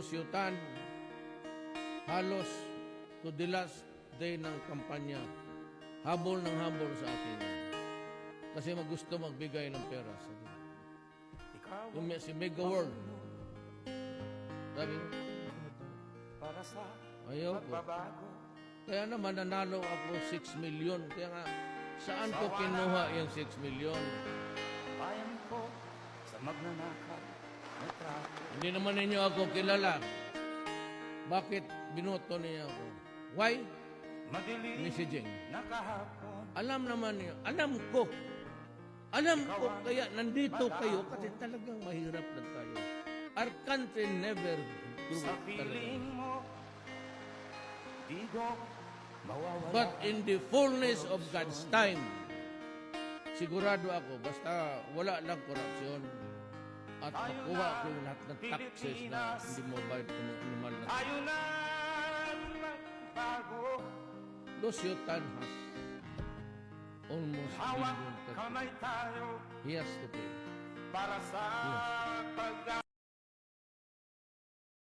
Yutan, halos to the last day ng kampanya, habol ng habol sa akin. Kasi gusto magbigay ng pera sa akin. Yung si Mega World, sabi ko, ayaw ko. Kaya naman nanalo ako 6 million. Kaya nga, saan ko kinuha yung 6 million? Bayan ko sa magnanakaw na traffic. Hindi naman ninyo ako kilala. Bakit binoto niya ako? Why? Madilim Messaging. na kahapon. Alam naman niyo, alam ko. Alam ko, kaya nandito kayo kasi talagang mahirap na tayo. Our country never grew Sa talaga. piling mo, di ko mawawala. But in the fullness of God's time, sigurado ako, basta wala lang korupsyon at makuha ko yung lahat ng taxes na hindi mo bayad kung animal na. Tayo na magbago. Lucio-Tan has almost Hawak billion kamay tayo he has to pay. para sa pag